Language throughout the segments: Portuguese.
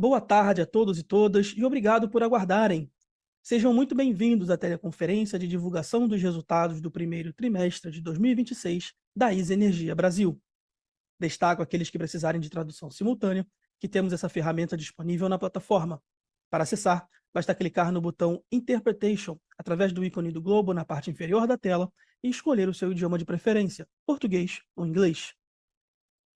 Boa tarde a todos e todas e obrigado por aguardarem. Sejam muito bem-vindos à teleconferência de divulgação dos resultados do primeiro trimestre de 2026 da ISA Energia Brasil. Destaco aqueles que precisarem de tradução simultânea, que temos essa ferramenta disponível na plataforma. Para acessar, basta clicar no botão Interpretation, através do ícone do globo na parte inferior da tela, e escolher o seu idioma de preferência, português ou inglês.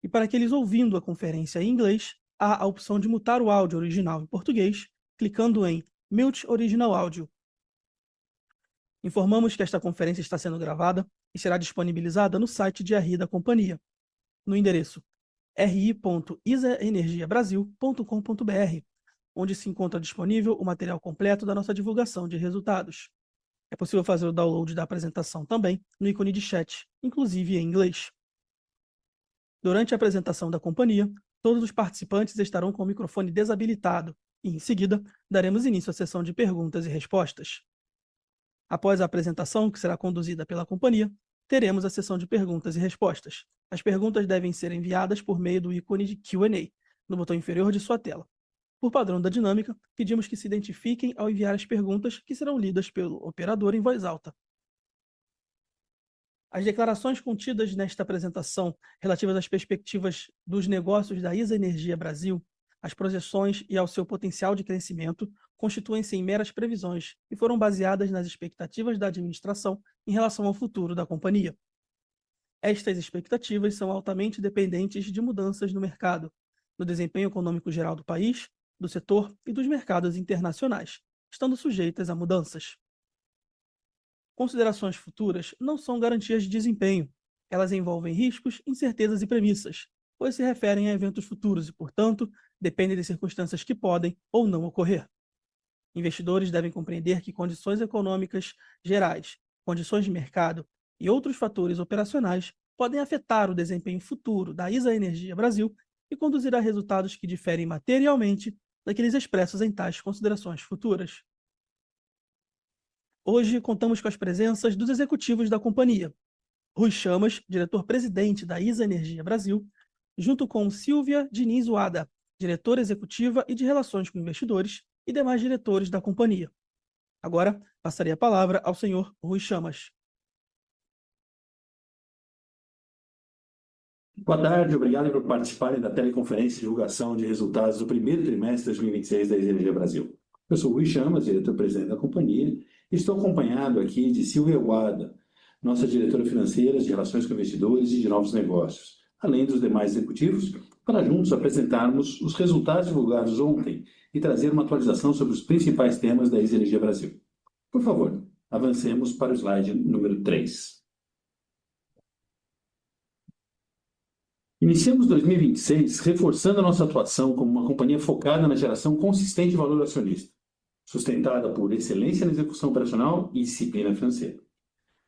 E para aqueles ouvindo a conferência em inglês, há a opção de mutar o áudio original em português, clicando em Mute Original Audio. Informamos que esta conferência está sendo gravada e será disponibilizada no site de RI da companhia, no endereço ri.isaenergiabrasil.com.br, onde se encontra disponível o material completo da nossa divulgação de resultados. É possível fazer o download da apresentação também no ícone de chat, inclusive em inglês. Durante a apresentação da companhia, todos os participantes estarão com o microfone desabilitado e, em seguida, daremos início à sessão de perguntas e respostas. Após a apresentação, que será conduzida pela companhia, teremos a sessão de perguntas e respostas. As perguntas devem ser enviadas por meio do ícone de Q&A, no botão inferior de sua tela. Por padrão da dinâmica, pedimos que se identifiquem ao enviar as perguntas, que serão lidas pelo operador em voz alta. As declarações contidas nesta apresentação relativas às perspectivas dos negócios da ISA Energia Brasil, às projeções e ao seu potencial de crescimento constituem-se em meras previsões e foram baseadas nas expectativas da administração em relação ao futuro da companhia. Estas expectativas são altamente dependentes de mudanças no mercado, no desempenho econômico geral do país, do setor e dos mercados internacionais, estando sujeitas a mudanças. Considerações futuras não são garantias de desempenho. Elas envolvem riscos, incertezas e premissas, pois se referem a eventos futuros e, portanto, dependem de circunstâncias que podem ou não ocorrer. Investidores devem compreender que condições econômicas gerais, condições de mercado e outros fatores operacionais podem afetar o desempenho futuro da ISA Energia Brasil e conduzir a resultados que diferem materialmente daqueles expressos em tais considerações futuras. Hoje, contamos com as presenças dos executivos da companhia. Rui Chamas, diretor-presidente da ISA Energia Brasil, junto com Silvia Diniz Uada, diretora executiva e de Relações com Investidores, e demais diretores da companhia. Agora, passarei a palavra ao senhor Rui Chamas. Boa tarde, obrigado por participarem da teleconferência de divulgação de resultados do primeiro trimestre de 2026 da ISA Energia Brasil. Eu sou Rui Chamas, diretor-presidente da companhia, e estou acompanhado aqui de Silvia Uada, nossa diretora financeira de Relações com Investidores e de Novos Negócios, além dos demais executivos, para juntos apresentarmos os resultados divulgados ontem e trazer uma atualização sobre os principais temas da ISA Energia Brasil. Por favor, avancemos para o slide número 3. Iniciamos 2026 reforçando a nossa atuação como uma companhia focada na geração consistente de valor acionista, sustentada por excelência na execução operacional e disciplina financeira.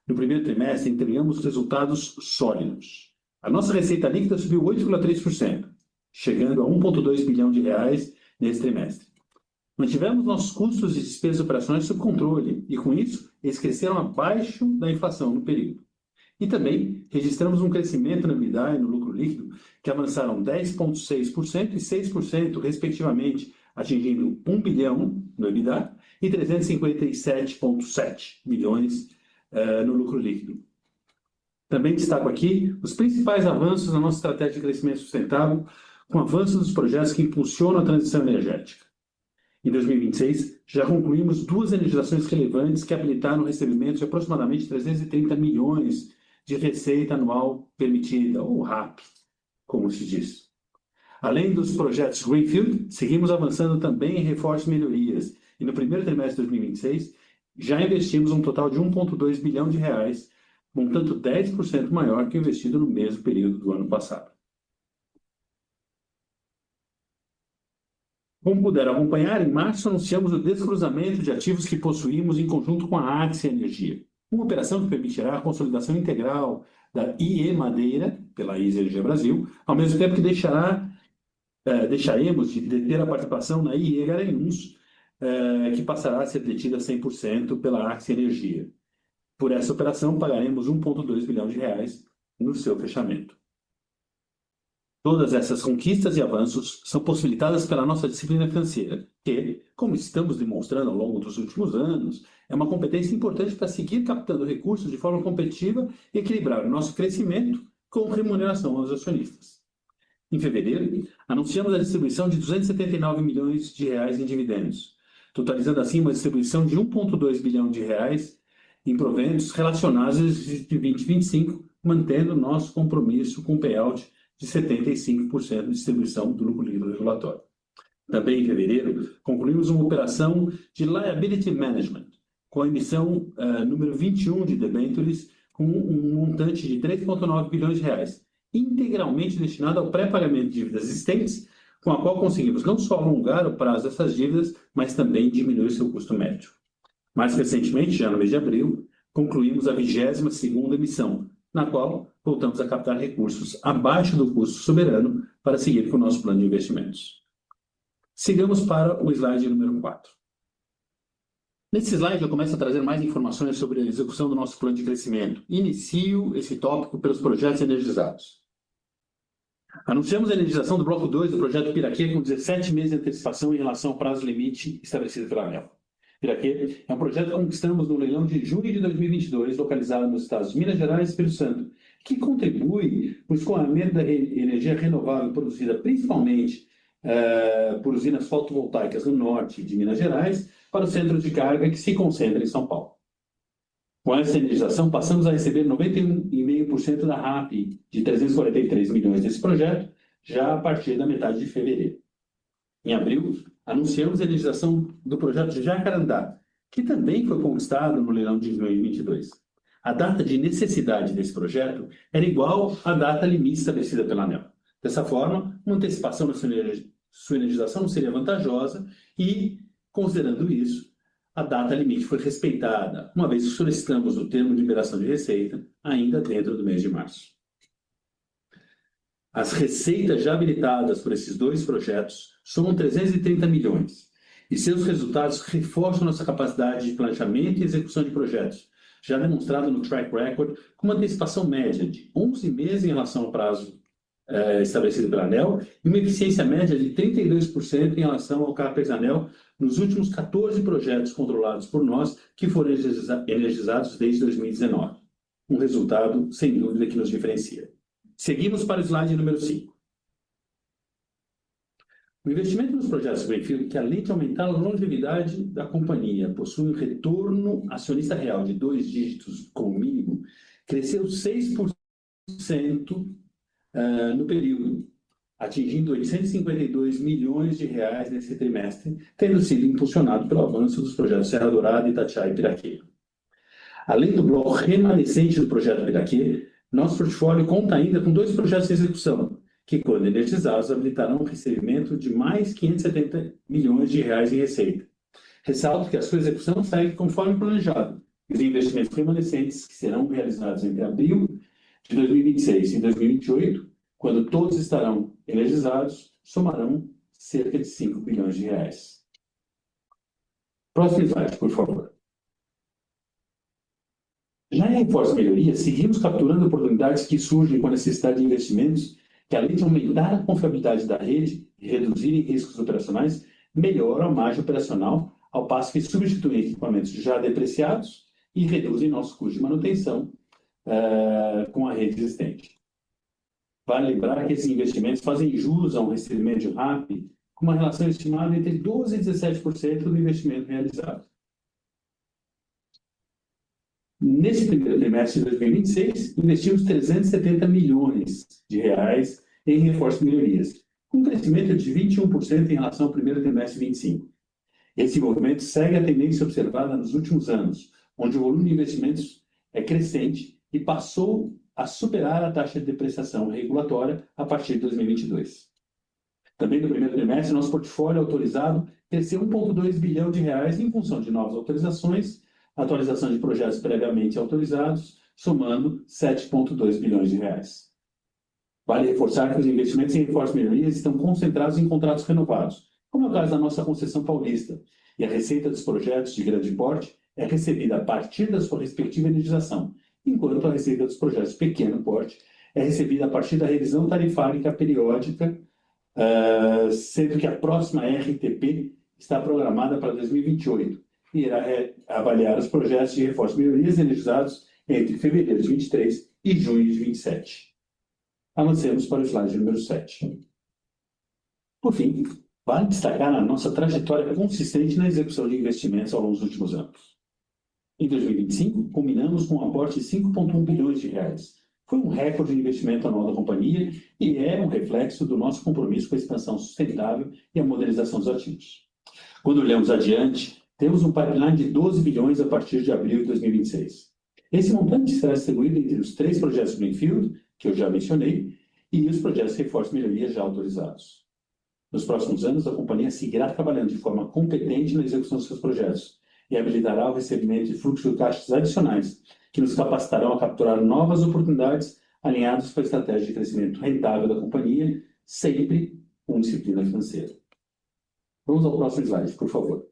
No primeiro trimestre, entregamos resultados sólidos. A nossa receita líquida subiu 8,3%, chegando a R$1,2 bilhão nesse trimestre. Mantivemos nossos custos e despesas operacionais sob controle e, com isso, eles cresceram abaixo da inflação no período. E também registramos um crescimento no EBITDA e no lucro líquido que avançaram 10,6% e 6%, respectivamente, atingindo R$1 bilhão no EBITDA e 357,7 milhões no lucro líquido. Também destaco aqui os principais avanços na nossa estratégia de crescimento sustentável, com avanços dos projetos que impulsionam a transição energética. Em 2026, já concluímos 2 energizações relevantes que habilitaram o recebimento de aproximadamente 330 milhões de receita anual permitida, ou RAP, como se diz. Além dos projetos Greenfield, seguimos avançando também em reforços e melhorias, e no primeiro trimestre de 2026, já investimos um total de R$1,2 bilhão, montante 10% maior que o investido no mesmo período do ano passado. Como puderam acompanhar, em março anunciamos o descruzamento de ativos que possuímos em conjunto com a Axia Energia, uma operação que permitirá a consolidação integral da IE Madeira pela ISA Energia Brasil, ao mesmo tempo que deixaremos de deter a participação na IE Garanhuns, que passará a ser detida 100% pela Axia Energia. Por essa operação, pagaremos R$1,2 bilhão no seu fechamento. Todas essas conquistas e avanços são possibilitadas pela nossa disciplina financeira, que, como estamos demonstrando ao longo dos últimos anos, é uma competência importante para seguir captando recursos de forma competitiva e equilibrar o nosso crescimento com remuneração aos acionistas. Em fevereiro, anunciamos a distribuição de R$ 279 milhões em dividendos, totalizando assim uma distribuição de R$ 1,2 bilhão em proventos relacionados de 2025, mantendo nosso compromisso com o payout de 75% de distribuição do lucro líquido regulatório. Também em fevereiro, concluímos uma operação de liability management, com a emissão número 21 de debêntures, com um montante de R$ 3,9 bilhões, integralmente destinado ao pré-pagamento de dívidas existentes, com a qual conseguimos não só alongar o prazo dessas dívidas, mas também diminuir seu custo médio. Mais recentemente, já no mês de abril, concluímos a 22ª emissão, na qual voltamos a captar recursos abaixo do custo soberano para seguir com o nosso plano de investimentos. Sigamos para o slide número 4. Nesse slide eu começo a trazer mais informações sobre a execução do nosso plano de crescimento. Inicio esse tópico pelos projetos energizados. Anunciamos a energização do bloco 2 do projeto Piraquê com 17 meses de antecipação em relação ao prazo limite estabelecido pela ANEEL. Piraquê é um projeto que conquistamos no leilão de junho de 2022, localizado nos estados de Minas Gerais e Espírito Santo, que contribui para o escoamento da energia renovável produzida principalmente por usinas fotovoltaicas no norte de Minas Gerais para os centros de carga que se concentram em São Paulo. Com essa energização, passamos a receber 91,5% da RAP de 343 milhões desse projeto, já a partir da metade de fevereiro. Em abril, anunciamos a energização do projeto Jacarandá, que também foi conquistado no leilão de 2022. A data de necessidade desse projeto era igual à data limite estabelecida pela ANEEL. Dessa forma, uma antecipação da sua energização não seria vantajosa e, considerando isso, a data limite foi respeitada, uma vez que solicitamos o termo de liberação de receita ainda dentro do mês de março. As receitas já habilitadas por esses dois projetos somam 330 milhões, e seus resultados reforçam nossa capacidade de planejamento e execução de projetos, já demonstrado no track record com uma antecipação média de 11 meses em relação ao prazo estabelecido pela ANEEL e uma eficiência média de 32% em relação ao CAPEX ANEEL nos últimos 14 projetos controlados por nós que foram energizados desde 2019. Um resultado, sem dúvida, que nos diferencia. Seguimos para o slide número 5. O investimento nos projetos Greenfield, que além de aumentar a longevidade da companhia, possui um retorno acionista real de 2 dígitos como mínimo, cresceu 6% no período, atingindo 852 milhões de reais nesse trimestre, tendo sido impulsionado pelo avanço dos projetos Serra Dourada, Itatiaia e Piraquê. Além do bloco remanescente do projeto Piraquê, nosso portfólio conta ainda com 2 projetos em execução, que, quando energizados, habilitarão o recebimento de mais 570 milhões de reais em receita. Ressalto que a sua execução segue conforme planejado, e os investimentos remanescentes, que serão realizados entre abril de 2026 e 2028, quando todos estarão energizados, somarão cerca de 5 bilhões de reais. Próximo slide, por favor. Já em Reforço e Melhoria, seguimos capturando oportunidades que surgem com a necessidade de investimentos que, além de aumentar a confiabilidade da rede e reduzirem riscos operacionais, melhoram a margem operacional, ao passo que substituem equipamentos já depreciados e reduzem nosso custo de manutenção com a rede existente. Vale lembrar que esses investimentos fazem jus a um recebimento de RAP com uma relação estimada entre 12% e 17% do investimento realizado. Nesse primeiro trimestre de 2026, investimos 370 milhões de reais em reforço e melhorias, com um crescimento de 21% em relação ao primeiro trimestre de 2025. Esse movimento segue a tendência observada nos últimos anos, onde o volume de investimentos é crescente e passou a superar a taxa de depreciação regulatória a partir de 2022. Também no primeiro trimestre, nosso portfólio autorizado cresceu 1,2 bilhão de reais em função de novas autorizações, atualização de projetos previamente autorizados, somando 7,2 bilhões de reais. Vale reforçar que os investimentos em reforço e melhorias estão concentrados em contratos renovados, como é o caso da nossa concessão paulista, e a receita dos projetos de grande porte é recebida a partir da sua respectiva energização, enquanto a receita dos projetos de pequeno porte é recebida a partir da revisão tarifária periódica, sendo que a próxima RTP está programada para 2028 e irá avaliar os projetos de reforço e melhorias energizados entre fevereiro de 23 e junho de 27. Avancemos para o slide número 7. Por fim, vale destacar a nossa trajetória consistente na execução de investimentos ao longo dos últimos anos. Em 2025, culminamos com um aporte de 5,1 bilhões de reais. Foi um recorde de investimento anual da companhia e é um reflexo do nosso compromisso com a expansão sustentável e a modernização dos ativos. Quando olhamos adiante, temos um pipeline de 12 bilhões a partir de abril de 2026. Esse montante será distribuído entre os 3 projetos Greenfield, que eu já mencionei, e os projetos de reforço e melhoria já autorizados. Nos próximos anos, a companhia seguirá trabalhando de forma competente na execução dos seus projetos e habilitará o recebimento de fluxos de caixas adicionais, que nos capacitarão a capturar novas oportunidades alinhadas com a estratégia de crescimento rentável da companhia, sempre com disciplina financeira. Vamos ao próximo slide, por favor.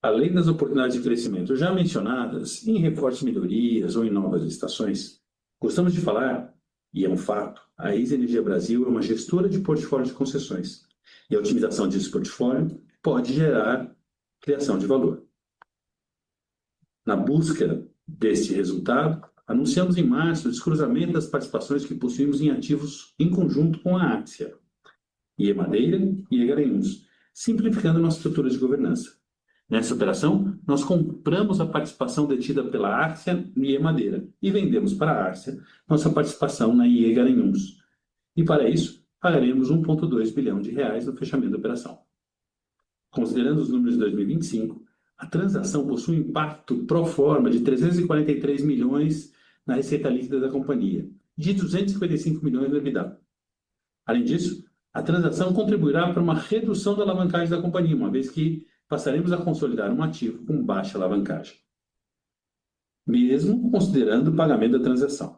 Além das oportunidades de crescimento já mencionadas, em reforços e melhorias ou em novas licitações, gostamos de falar, e é um fato, a Easy Energia Brasil é uma gestora de portfólio de concessões, e a otimização desse portfólio pode gerar criação de valor. Na busca deste resultado, anunciamos em março o descruzamento das participações que possuímos em ativos em conjunto com a Axia, IE Madeira e IE Garanhuns, simplificando nossa estrutura de governança. Nessa operação, nós compramos a participação detida pela Axia no IE Madeira e vendemos para a Axia nossa participação na IE Garanhuns. E para isso, pagaremos 1,2 bilhão de reais no fechamento da operação. Considerando os números de 2025, a transação possui um impacto pro forma de 343 milhões na receita líquida da companhia, de 255 milhões no EBITDA. Além disso, a transação contribuirá para uma redução da alavancagem da companhia, uma vez que passaremos a consolidar um ativo com baixa alavancagem, mesmo considerando o pagamento da transação.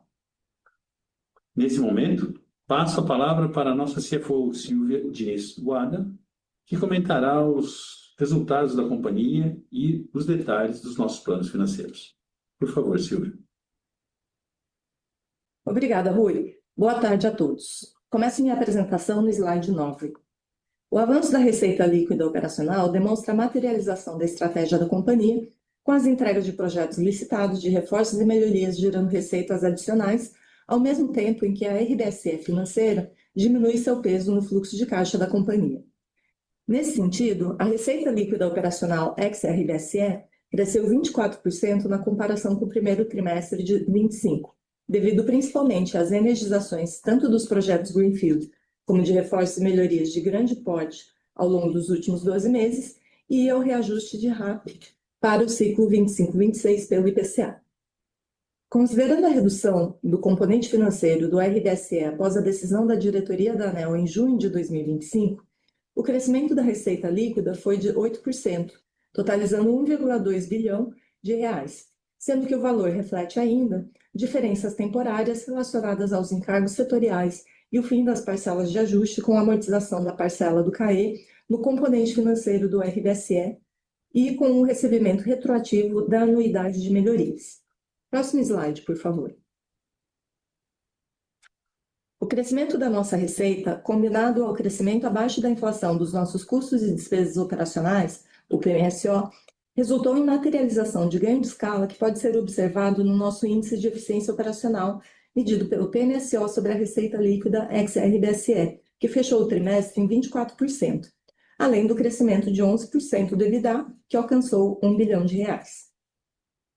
Nesse momento, passo a palavra para a nossa CFO, Silvia Diniz Wada, que comentará os resultados da companhia e os detalhes dos nossos planos financeiros. Por favor, Silvia. Obrigada, Rui. Boa tarde a todos. Começo minha apresentação no slide 9. O avanço da receita líquida operacional demonstra a materialização da estratégia da companhia, com as entregas de projetos licitados de reforços e melhorias gerando receitas adicionais, ao mesmo tempo em que a RBSE financeira diminui seu peso no fluxo de caixa da companhia. Nesse sentido, a receita líquida operacional ex-RBSE cresceu 24% na comparação com o primeiro trimestre de 2025, devido principalmente às energizações tanto dos projetos Greenfield como de reforços e melhorias de grande porte ao longo dos últimos 12 meses e ao reajuste de RAP para o ciclo 25-26 pelo IPCA. Considerando a redução do componente financeiro do RBSE após a decisão da diretoria da ANEEL em junho de 2025, o crescimento da receita líquida foi de 8%, totalizando 1,2 bilhão de reais, sendo que o valor reflete ainda diferenças temporárias relacionadas aos encargos setoriais e o fim das parcelas de ajuste com a amortização da parcela do CAE no componente financeiro do RBSE e com o recebimento retroativo da anuidade de melhorias. Próximo slide, por favor. O crescimento da nossa receita, combinado ao crescimento abaixo da inflação dos nossos custos e despesas operacionais, o PMSO, resultou em materialização de ganho de escala que pode ser observado no nosso índice de eficiência operacional, medido pelo PMSO sobre a receita líquida ex-RBSE, que fechou o trimestre em 24%, além do crescimento de 11% do EBITDA, que alcançou 1 bilhão de reais.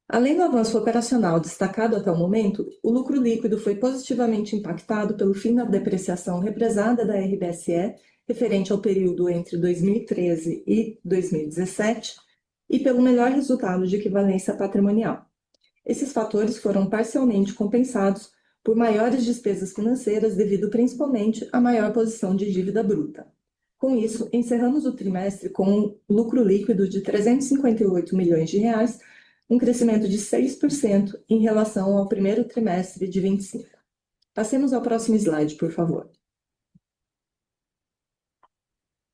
Além do avanço operacional destacado até o momento, o lucro líquido foi positivamente impactado pelo fim da depreciação represada da RBSE, referente ao período entre 2013 e 2017, e pelo melhor resultado de equivalência patrimonial. Esses fatores foram parcialmente compensados por maiores despesas financeiras devido principalmente à maior posição de dívida bruta. Com isso, encerramos o trimestre com um lucro líquido de 358 milhões de reais, um crescimento de 6% em relação ao primeiro trimestre de 25. Passemos ao próximo slide, por favor.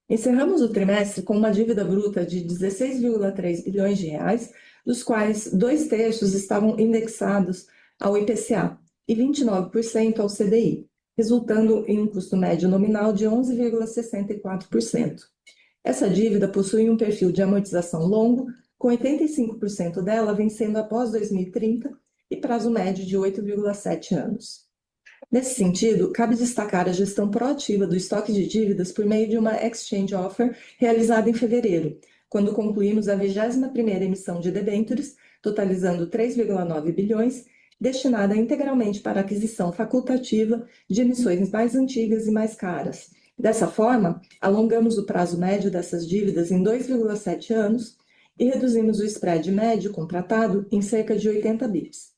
Encerramos o trimestre com uma dívida bruta de 16,3 bilhões de reais, dos quais 2/3 estavam indexados ao IPCA, e 29% ao CDI, resultando em um custo médio nominal de 11,64%. Essa dívida possui um perfil de amortização longo, com 85% dela vencendo após 2030 e prazo médio de 8,7 anos. Nesse sentido, cabe destacar a gestão proativa do estoque de dívidas por meio de uma exchange offer realizada em fevereiro, quando concluímos a 21ª emissão de debêntures, totalizando 3,9 bilhões, destinada integralmente para a aquisição facultativa de emissões mais antigas e mais caras. Dessa forma, alongamos o prazo médio dessas dívidas em 2,7 anos e reduzimos o spread médio contratado em cerca de 80 bips.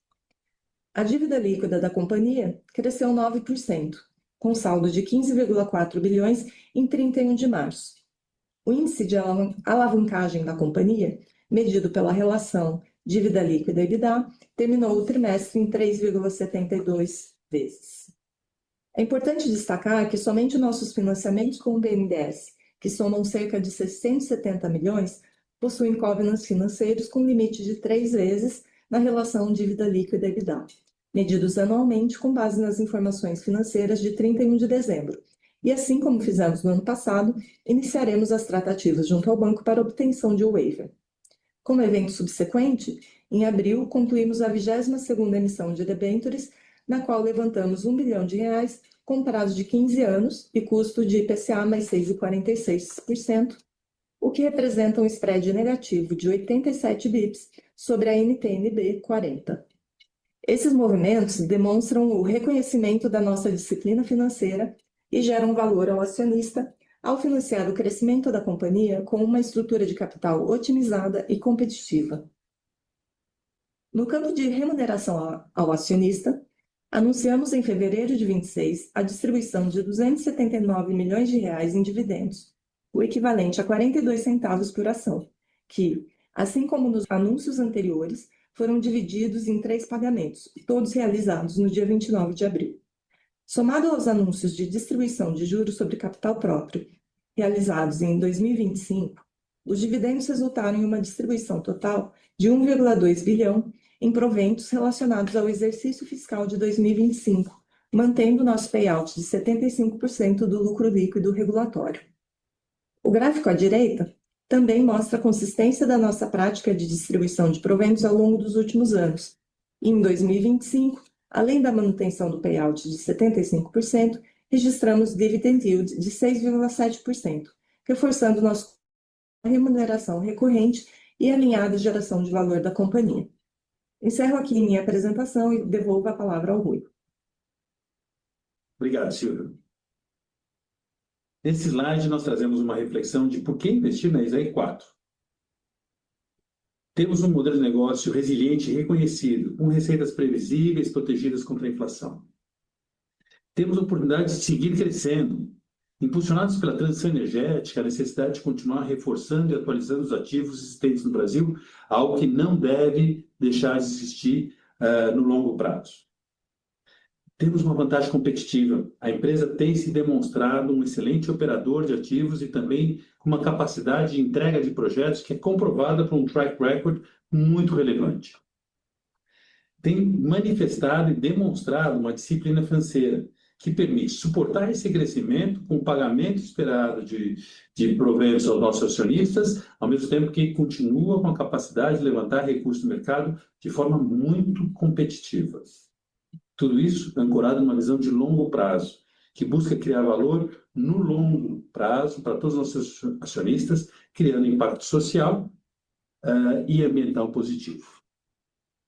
A dívida líquida da companhia cresceu 9%, com saldo de 15,4 bilhões em 31 de março. O índice de alavancagem da companhia, medido pela relação dívida líquida EBITDA, terminou o trimestre em 3,72 vezes. É importante destacar que somente nossos financiamentos com o BNDES, que somam cerca de 670 milhões, possuem covenants financeiros com limite de 3 vezes na relação dívida líquida EBITDA, medidos anualmente com base nas informações financeiras de 31 de dezembro. E assim como fizemos no ano passado, iniciaremos as tratativas junto ao banco para obtenção de waiver. Como evento subsequente, em abril, concluímos a 22ª emissão de debêntures, na qual levantamos R$ 1 bilhão com prazo de 15 anos e custo de IPCA mais 6,46%, o que representa um spread negativo de 87 bips sobre a NTN-B 40. Esses movimentos demonstram o reconhecimento da nossa disciplina financeira e geram valor ao acionista ao financiar o crescimento da companhia com uma estrutura de capital otimizada e competitiva. No campo de remuneração ao acionista, anunciamos em fevereiro de 26 a distribuição de R$ 279 milhões em dividendos, o equivalente a 42 centavos por ação, que, assim como nos anúncios anteriores, foram divididos em 3 pagamentos, todos realizados no dia 29 de abril. Somado aos anúncios de distribuição de juros sobre capital próprio, realizados em 2025, os dividendos resultaram em uma distribuição total de 1,2 bilhão em proventos relacionados ao exercício fiscal de 2025, mantendo nosso payout de 75% do lucro líquido regulatório. O gráfico à direita também mostra a consistência da nossa prática de distribuição de proventos ao longo dos últimos anos. E em 2025, além da manutenção do payout de 75%, registramos dividend yield de 6,7%, reforçando nossa remuneração recorrente e alinhada à geração de valor da companhia. Encerro aqui minha apresentação e devolvo a palavra ao Rui. Obrigado, Silvio. Nesse slide, nós trazemos uma reflexão de por que investir na ISAE 4. Temos um modelo de negócio resiliente e reconhecido, com receitas previsíveis, protegidas contra a inflação. Temos a oportunidade de seguir crescendo, impulsionados pela transição energética, a necessidade de continuar reforçando e atualizando os ativos existentes no Brasil, algo que não deve deixar de existir no longo prazo. Temos uma vantagem competitiva. A empresa tem se demonstrado um excelente operador de ativos e também com uma capacidade de entrega de projetos que é comprovada por um track record muito relevante. Tem manifestado e demonstrado uma disciplina financeira que permite suportar esse crescimento com o pagamento esperado de proventos aos nossos acionistas, ao mesmo tempo que continua com a capacidade de levantar recursos do mercado de forma muito competitiva. Tudo isso ancorado numa visão de longo prazo, que busca criar valor no longo prazo para todos os nossos acionistas, criando impacto social e ambiental positivo.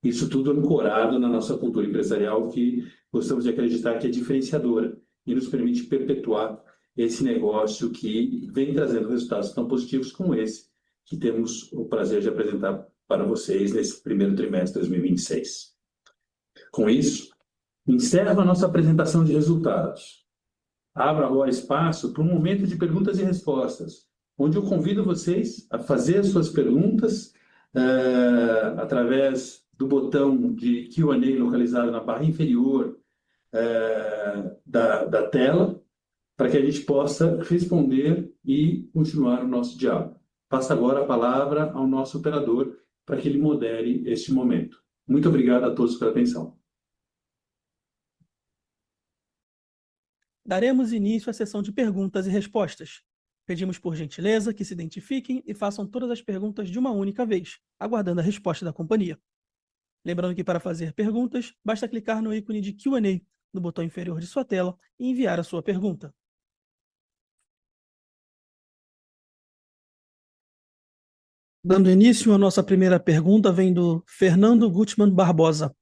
Isso tudo ancorado na nossa cultura empresarial, que gostamos de acreditar que é diferenciadora e nos permite perpetuar esse negócio que vem trazendo resultados tão positivos como esse, que temos o prazer de apresentar para vocês nesse primeiro trimestre de 2026. Com isso, encerro a nossa apresentação de resultados. Abro agora espaço para um momento de perguntas e respostas, onde eu convido vocês a fazer as suas perguntas através do botão de Q&A localizado na barra inferior da tela, para que a gente possa responder e continuar o nosso diálogo. Passo agora a palavra ao nosso operador para que ele modere este momento. Muito obrigado a todos pela atenção. Daremos início à sessão de perguntas e respostas. Pedimos por gentileza que se identifiquem e façam todas as perguntas de uma única vez, aguardando a resposta da companhia. Lembrando que para fazer perguntas, basta clicar no ícone de Q&A no botão inferior de sua tela e enviar a sua pergunta. Dando início, a nossa primeira pergunta vem do Fernando Gutmann Barbosa.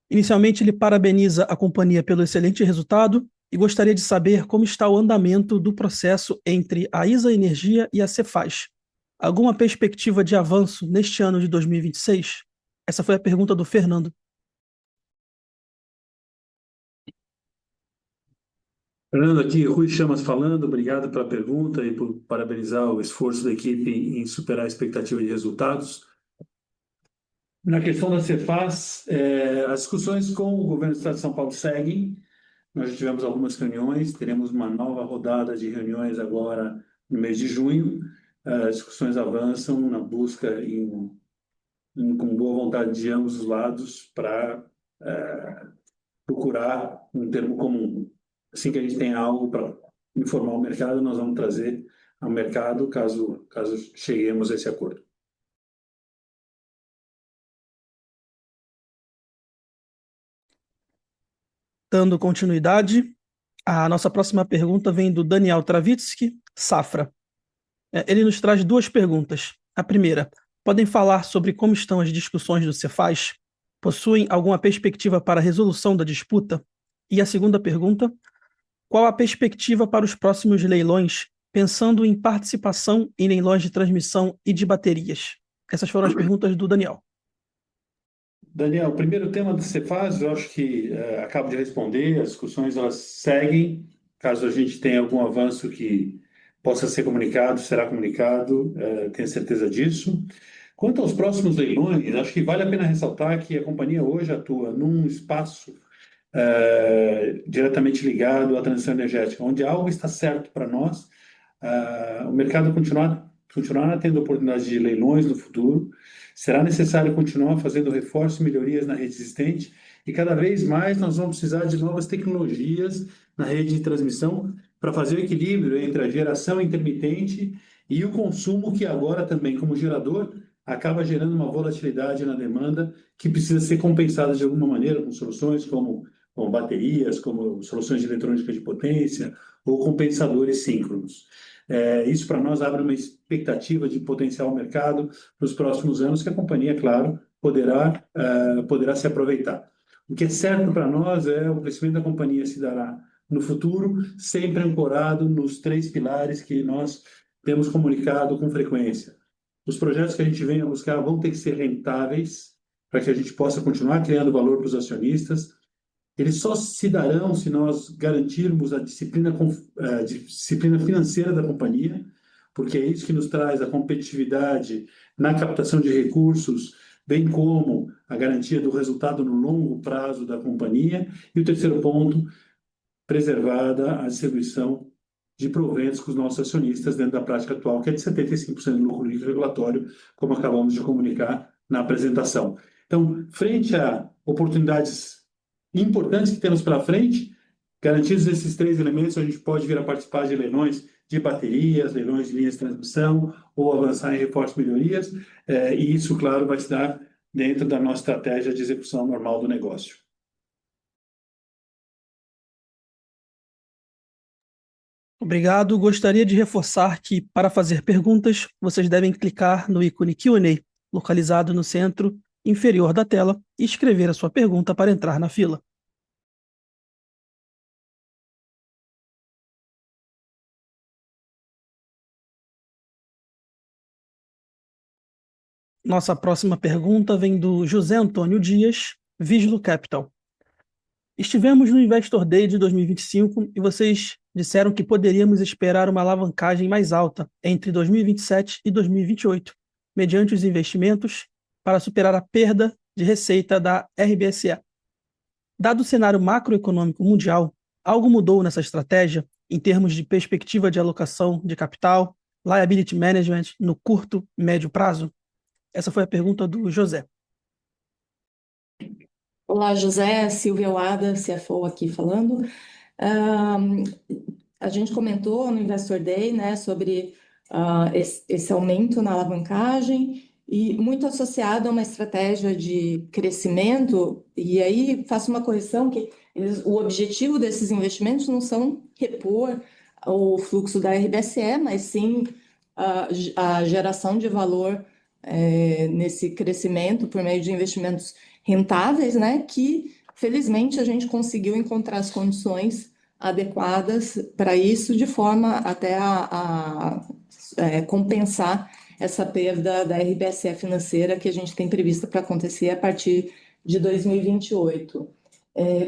Inicialmente, ele parabeniza a companhia pelo excelente resultado e gostaria de saber como está o andamento do processo entre a ISA Energia e a Cefaz. Alguma perspectiva de avanço neste ano de 2026? Essa foi a pergunta do Fernando. Fernando, aqui, Rui Chamas falando, obrigado pela pergunta e por parabenizar o esforço da equipe em superar a expectativa de resultados. Na questão da Cefaz, as discussões com o governo do Estado de São Paulo seguem. Nós já tivemos algumas reuniões, teremos uma nova rodada de reuniões agora no mês de junho. As discussões avançam na busca com boa vontade de ambos os lados para procurar um termo comum. Assim que a gente tenha algo para informar o mercado, nós vamos trazer ao mercado caso cheguemos a esse acordo. Dando continuidade, a nossa próxima pergunta vem do Daniel Travitsky, Safra. Ele nos traz duas perguntas. A primeira, podem falar sobre como estão as discussões do Cefaz? Possuem alguma perspectiva para a resolução da disputa? E a segunda pergunta, qual a perspectiva para os próximos leilões, pensando em participação em leilões de transmissão e de baterias? Essas foram as perguntas do Daniel. Daniel, o primeiro tema do Cefaz, eu acho que acabo de responder, as discussões elas seguem, caso a gente tenha algum avanço que possa ser comunicado, será comunicado, tenho certeza disso. Quanto aos próximos leilões, acho que vale a pena ressaltar que a companhia hoje atua num espaço diretamente ligado à transição energética, onde algo está certo para nós, o mercado continuará tendo oportunidades de leilões no futuro, será necessário continuar fazendo reforços e melhorias na rede existente e cada vez mais nós vamos precisar de novas tecnologias na rede de transmissão para fazer o equilíbrio entre a geração intermitente e o consumo que agora também, como gerador, acaba gerando uma volatilidade na demanda que precisa ser compensada de alguma maneira com soluções como baterias, como soluções de eletrônica de potência ou compensadores síncronos. Isso para nós abre uma expectativa de potencial mercado nos próximos anos que a companhia, claro, poderá se aproveitar. O que é certo para nós é o crescimento da companhia se dará no futuro, sempre ancorado nos 3 pilares que nós temos comunicado com frequência. Os projetos que a gente vem a buscar vão ter que ser rentáveis para que a gente possa continuar criando valor para os acionistas. Eles só se darão se nós garantirmos a disciplina financeira da companhia, porque é isso que nos traz a competitividade na captação de recursos, bem como a garantia do resultado no longo prazo da companhia. E o terceiro ponto, preservada a distribuição de proventos com os nossos acionistas dentro da prática atual, que é de 75% do lucro líquido regulatório, como acabamos de comunicar na apresentação. Então, frente a oportunidades importantes que temos pela frente, garantidos esses 3 elementos, a gente pode vir a participar de leilões de baterias, leilões de linhas de transmissão ou avançar em reforços e melhorias, e isso, claro, vai se dar dentro da nossa estratégia de execução normal do negócio. Obrigado. Gostaria de reforçar que, para fazer perguntas, vocês devem clicar no ícone Q&A, localizado no centro inferior da tela, e escrever a sua pergunta para entrar na fila. Nossa próxima pergunta vem do José Antônio Dias, Vislo Capital. Estivemos no Investor Day de 2025 e vocês disseram que poderíamos esperar uma alavancagem mais alta entre 2027 e 2028, mediante os investimentos para superar a perda de receita da RBSE. Dado o cenário macroeconômico mundial, algo mudou nessa estratégia em termos de perspectiva de alocação de capital, liability management no curto e médio prazo? Essa foi a pergunta do José. Olá, José, Silvia Wada, CFO aqui falando. Ahn, a gente comentou no Investor Day, né, sobre esse aumento na alavancagem e muito associado a uma estratégia de crescimento. E aí faço uma correção que o objetivo desses investimentos não são repor o fluxo da RBSE, mas sim a geração de valor nesse crescimento por meio de investimentos rentáveis, né, que felizmente a gente conseguiu encontrar as condições adequadas para isso, de forma até a compensar essa perda da RBSE financeira que a gente tem prevista para acontecer a partir de 2028.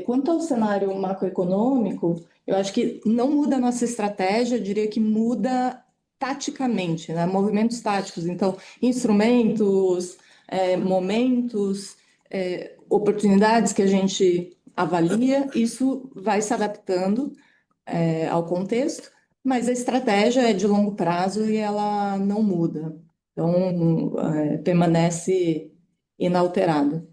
Quanto ao cenário macroeconômico, eu acho que não muda a nossa estratégia, eu diria que muda taticamente, né? Movimentos táticos, então, instrumentos, momentos, oportunidades que a gente avalia, isso vai se adaptando, ao contexto, mas a estratégia é de longo prazo e ela não muda, então, permanece inalterada.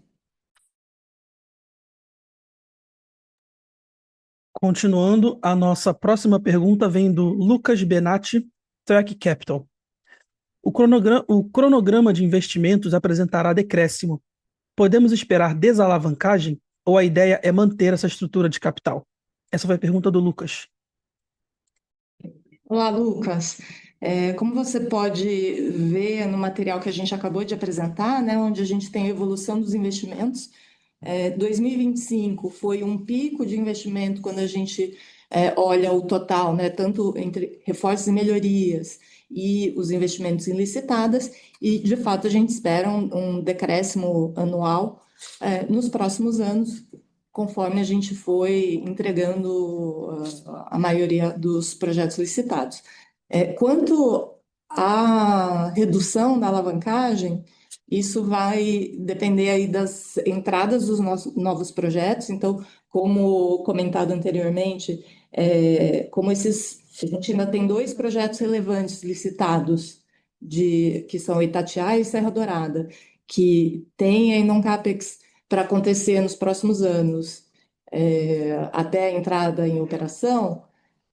Continuando, a nossa próxima pergunta vem do Lucas Benatti, Track Capital. O cronograma de investimentos apresentará decréscimo. Podemos esperar desalavancagem ou a ideia é manter essa estrutura de capital? Essa foi a pergunta do Lucas. Olá, Lucas. Como você pode ver no material que a gente acabou de apresentar, né, onde a gente tem a evolução dos investimentos, 2025 foi um pico de investimento quando a gente olha o total, né, tanto entre reforços e melhorias e os investimentos em licitadas, e de fato a gente espera um decréscimo anual nos próximos anos, conforme a gente foi entregando a maioria dos projetos licitados. Quanto à redução da alavancagem, isso vai depender aí das entradas dos novos projetos. Então, como comentado anteriormente, como a gente ainda tem dois projetos relevantes licitados, que são Itatiaia e Serra Dourada, que têm aí non capex para acontecer nos próximos anos, até a entrada em operação,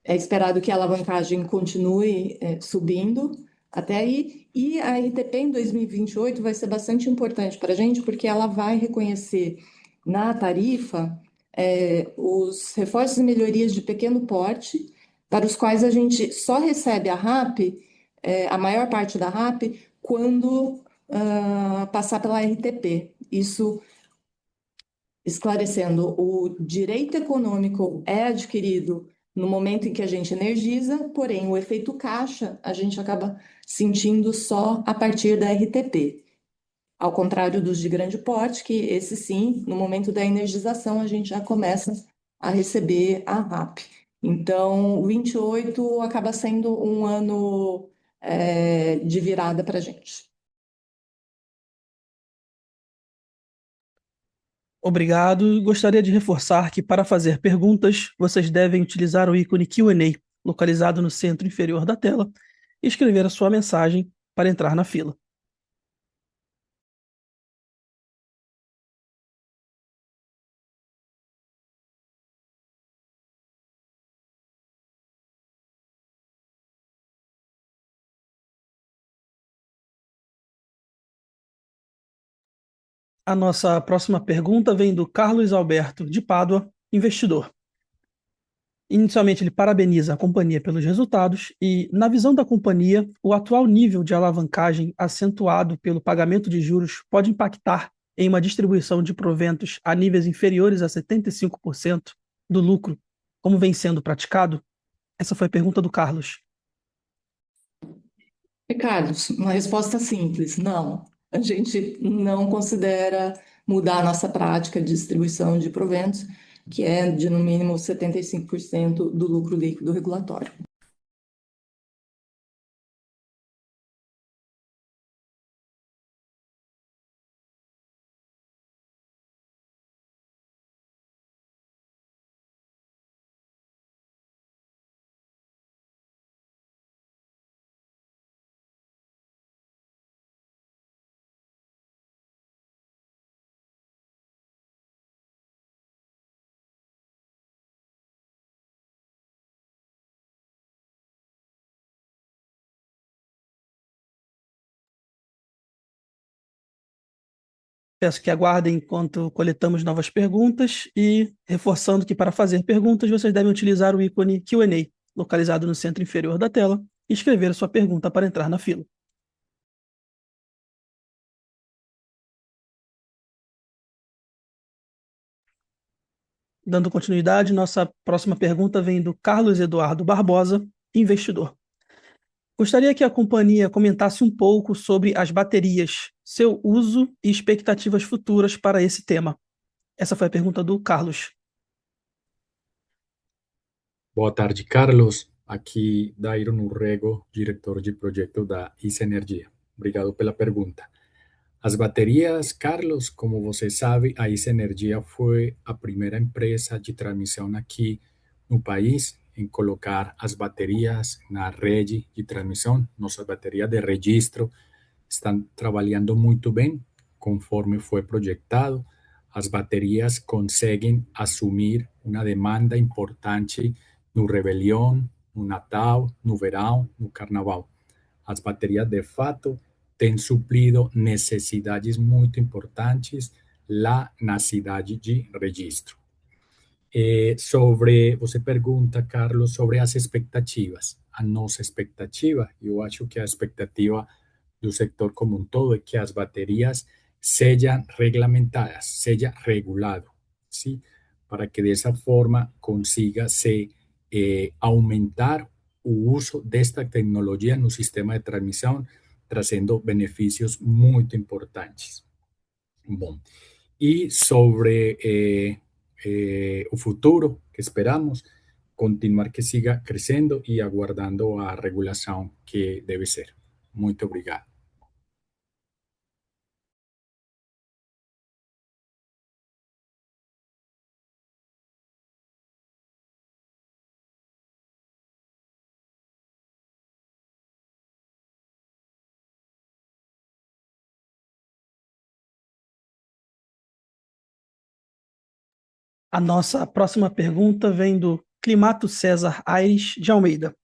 é esperado que a alavancagem continue subindo até aí, e a RTP em 2028 vai ser bastante importante para a gente, porque ela vai reconhecer na tarifa os reforços e melhorias de pequeno porte, para os quais a gente só recebe a RAP, a maior parte da RAP, quando passar pela RTP. Isso esclarecendo, o direito econômico é adquirido no momento em que a gente energiza, porém o efeito caixa a gente acaba sentindo só a partir da RTP. Ao contrário dos de grande porte, que esse sim, no momento da energização, a gente já começa a receber a RAP. Então, o 28 acaba sendo um ano de virada para a gente. Obrigado. Gostaria de reforçar que, para fazer perguntas, vocês devem utilizar o ícone Q&A, localizado no centro inferior da tela, e escrever a sua mensagem para entrar na fila. A nossa próxima pergunta vem do Carlos Alberto de Pádua, investidor. Inicialmente, ele parabeniza a companhia pelos resultados e, na visão da companhia, o atual nível de alavancagem acentuado pelo pagamento de juros pode impactar em uma distribuição de proventos a níveis inferiores a 75% do lucro, como vem sendo praticado? Essa foi a pergunta do Carlos. Ricardo, uma resposta simples, não. A gente não considera mudar a nossa prática de distribuição de proventos, que é de no mínimo 75% do lucro líquido regulatório. Peço que aguardem enquanto coletamos novas perguntas e reforçando que para fazer perguntas vocês devem utilizar o ícone Q&A, localizado no centro inferior da tela, e escrever sua pergunta para entrar na fila. Dando continuidade, nossa próxima pergunta vem do Carlos Eduardo Barbosa, investidor. Gostaria que a companhia comentasse um pouco sobre as baterias, seu uso e expectativas futuras para esse tema. Essa foi a pergunta do Carlos. Boa tarde, Carlos. Aqui Dairon Urrego, diretor de projeto da ISA Energia. Obrigado pela pergunta. As baterias, Carlos, como você sabe, a ISA Energia foi a primeira empresa de transmissão aqui no país em colocar as baterias na rede de transmissão. Nossas baterias de registro estão trabalhando muito bem, conforme foi projetado. As baterias conseguem assumir uma demanda importante no Réveillon, no Natal, no verão, no Carnaval. As baterias, de fato, têm suprido necessidades muito importantes lá na cidade de registro. Você pergunta, Carlos, sobre as expectativas. A nossa expectativa, eu acho que a expectativa do setor como um todo é que as baterias sejam regulamentadas, seja regulado, ¿sí? Para que dessa forma consiga se aumentar o uso desta tecnologia no sistema de transmissão, trazendo benefícios muito importantes. Bom, e sobre o futuro que esperamos, continuar que siga crescendo e aguardando a regulação que deve ser. Muito obrigado. A nossa próxima pergunta vem do Climato César Aires de Almeida.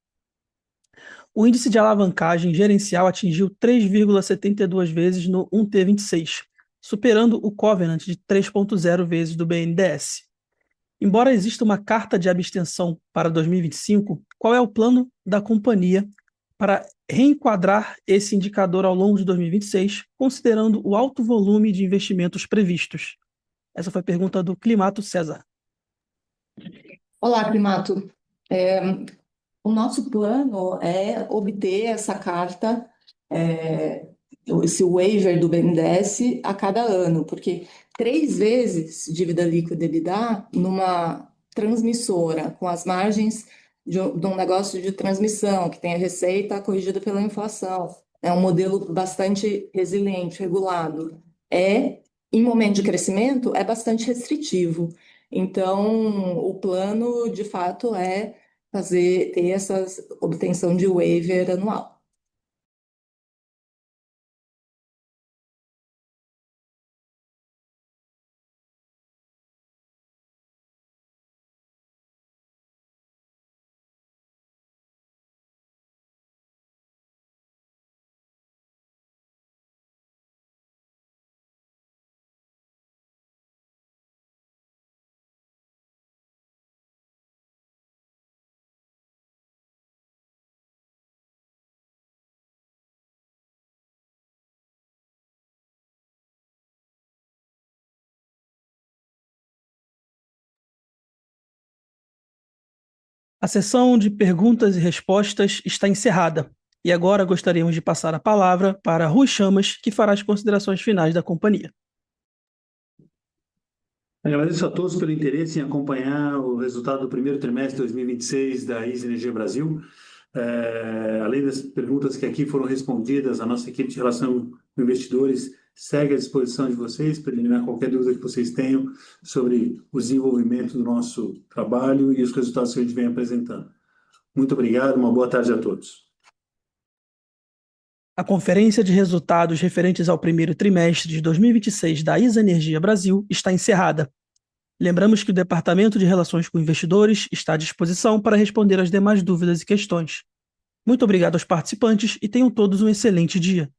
O índice de alavancagem gerencial atingiu 3,72 vezes no 1T26, superando o covenant de 3,0 vezes do BNDES. Embora exista uma carta de abstenção para 2025, qual é o plano da companhia para reenquadrar esse indicador ao longo de 2026, considerando o alto volume de investimentos previstos? Essa foi a pergunta do Climato César. Olá, Climato. O nosso plano é obter essa carta, esse waiver do BNDES a cada ano, porque 3 vezes dívida líquida ele dá numa transmissora, com as margens de um negócio de transmissão, que tem a receita corrigida pela inflação. É um modelo bastante resiliente, regulado. Em momento de crescimento, é bastante restritivo. Então, o plano, de fato, é ter essa obtenção de waiver anual. A sessão de perguntas e respostas está encerrada. E agora gostaríamos de passar a palavra para Rui Chamas, que fará as considerações finais da companhia. Agradeço a todos pelo interesse em acompanhar o resultado do primeiro trimestre de 2026 da ISA Energia Brasil. Além das perguntas que aqui foram respondidas, a nossa equipe de relação com investidores segue à disposição de vocês para eliminar qualquer dúvida que vocês tenham sobre o desenvolvimento do nosso trabalho e os resultados que a gente vem apresentando. Muito obrigado, uma boa tarde a todos. A conferência de resultados referentes ao primeiro trimestre de 2026 da ISA Energia Brasil está encerrada. Lembramos que o Departamento de Relações com Investidores está à disposição para responder às demais dúvidas e questões. Muito obrigado aos participantes e tenham todos um excelente dia.